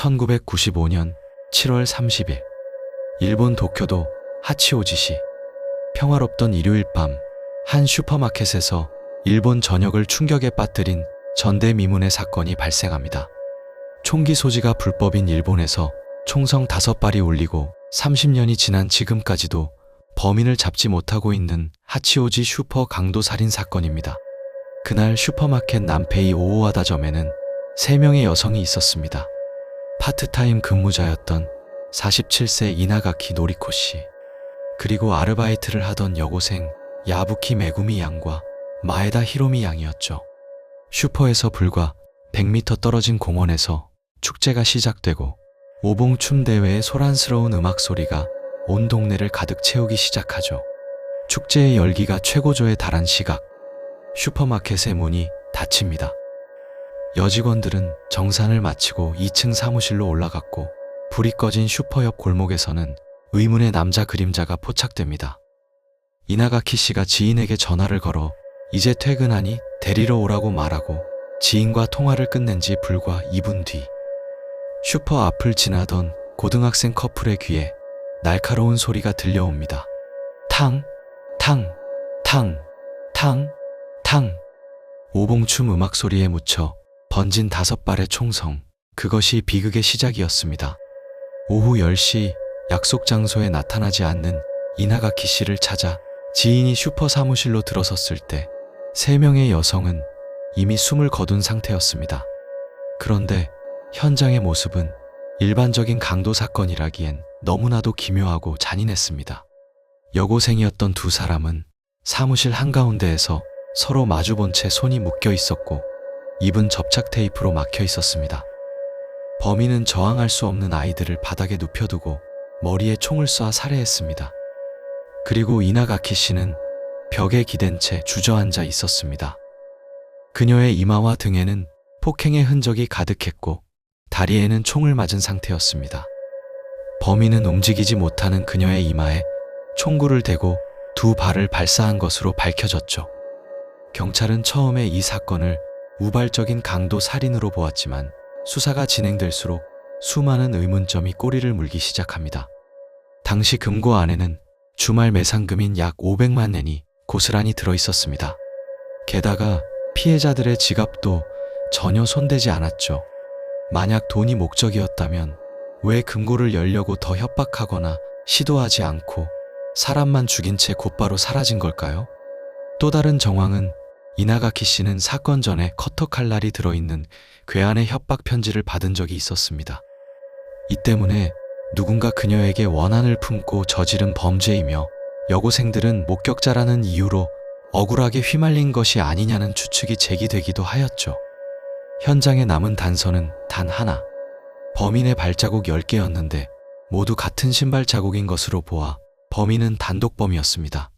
1995년 7월 30일 일본 도쿄도 하치오지시. 평화롭던 일요일 밤 한 슈퍼마켓에서 일본 전역을 충격에 빠뜨린 전대미문의 사건이 발생합니다. 총기 소지가 불법인 일본에서 총성 5발이 울리고 30년이 지난 지금까지도 범인을 잡지 못하고 있는 하치오지 슈퍼 강도 살인 사건입니다. 그날 슈퍼마켓 남페이 오오하다점에는 3명의 여성이 있었습니다. 파트타임 근무자였던 47세 이나가키 노리코 씨, 그리고 아르바이트를 하던 여고생 야부키 메구미 양과 마에다 히로미 양이었죠. 슈퍼에서 불과 100m 떨어진 공원에서 축제가 시작되고 오봉춤 대회의 소란스러운 음악 소리가 온 동네를 가득 채우기 시작하죠. 축제의 열기가 최고조에 달한 시각, 슈퍼마켓의 문이 닫힙니다. 여직원들은 정산을 마치고 2층 사무실로 올라갔고 불이 꺼진 슈퍼 옆 골목에서는 의문의 남자 그림자가 포착됩니다. 이나가키 씨가 지인에게 전화를 걸어 이제 퇴근하니 데리러 오라고 말하고 지인과 통화를 끝낸 지 불과 2분 뒤 슈퍼 앞을 지나던 고등학생 커플의 귀에 날카로운 소리가 들려옵니다. 탕, 탕, 탕, 탕, 탕. 오봉춤 음악 소리에 묻혀 번진 5발의 총성, 그것이 비극의 시작이었습니다. 오후 10시 약속 장소에 나타나지 않는 이나가키 씨를 찾아 지인이 슈퍼 사무실로 들어섰을 때 3명의 여성은 이미 숨을 거둔 상태였습니다. 그런데 현장의 모습은 일반적인 강도 사건이라기엔 너무나도 기묘하고 잔인했습니다. 여고생이었던 2사람은 사무실 한가운데에서 서로 마주본 채 손이 묶여 있었고 입은 접착 테이프로 막혀 있었습니다. 범인은 저항할 수 없는 아이들을 바닥에 눕혀두고 머리에 총을 쏴 살해했습니다. 그리고 이나가키 씨는 벽에 기댄 채 주저앉아 있었습니다. 그녀의 이마와 등에는 폭행의 흔적이 가득했고 다리에는 총을 맞은 상태였습니다. 범인은 움직이지 못하는 그녀의 이마에 총구를 대고 2발을 발사한 것으로 밝혀졌죠. 경찰은 처음에 이 사건을 우발적인 강도 살인으로 보았지만 수사가 진행될수록 수많은 의문점이 꼬리를 물기 시작합니다. 당시 금고 안에는 주말 매상금인 약 500만 엔이 고스란히 들어있었습니다. 게다가 피해자들의 지갑도 전혀 손대지 않았죠. 만약 돈이 목적이었다면 왜 금고를 열려고 더 협박하거나 시도하지 않고 사람만 죽인 채 곧바로 사라진 걸까요? 또 다른 정황은 이나가키 씨는 사건 전에 커터 칼날이 들어있는 괴한의 협박 편지를 받은 적이 있었습니다. 이 때문에 누군가 그녀에게 원한을 품고 저지른 범죄이며 여고생들은 목격자라는 이유로 억울하게 휘말린 것이 아니냐는 추측이 제기되기도 하였죠. 현장에 남은 단서는 단 하나, 범인의 발자국 10개였는데 모두 같은 신발 자국인 것으로 보아 범인은 단독범이었습니다.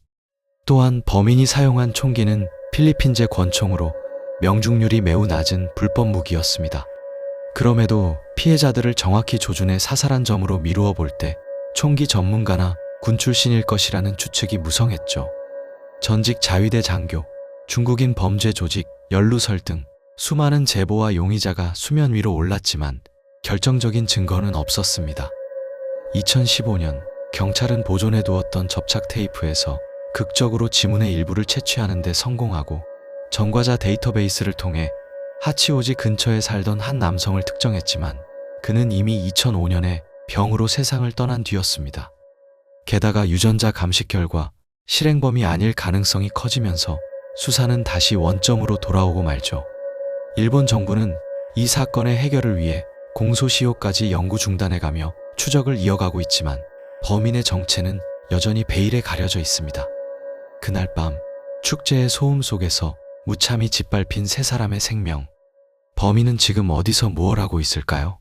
또한 범인이 사용한 총기는 필리핀제 권총으로 명중률이 매우 낮은 불법 무기였습니다. 그럼에도 피해자들을 정확히 조준해 사살한 점으로 미루어 볼 때 총기 전문가나 군 출신일 것이라는 추측이 무성했죠. 전직 자위대 장교, 중국인 범죄 조직, 연루설 등 수많은 제보와 용의자가 수면 위로 올랐지만 결정적인 증거는 없었습니다. 2015년 경찰은 보존해 두었던 접착 테이프에서 극적으로 지문의 일부를 채취하는 데 성공하고 전과자 데이터베이스를 통해 하치오지 근처에 살던 한 남성을 특정했지만 그는 이미 2005년에 병으로 세상을 떠난 뒤였습니다. 게다가 유전자 감식 결과 실행범이 아닐 가능성이 커지면서 수사는 다시 원점으로 돌아오고 말죠. 일본 정부는 이 사건의 해결을 위해 공소시효까지 영구 중단해가며 추적을 이어가고 있지만 범인의 정체는 여전히 베일에 가려져 있습니다. 그날 밤 축제의 소음 속에서 무참히 짓밟힌 3사람의 생명. 범인은 지금 어디서 무엇 하고 있을까요?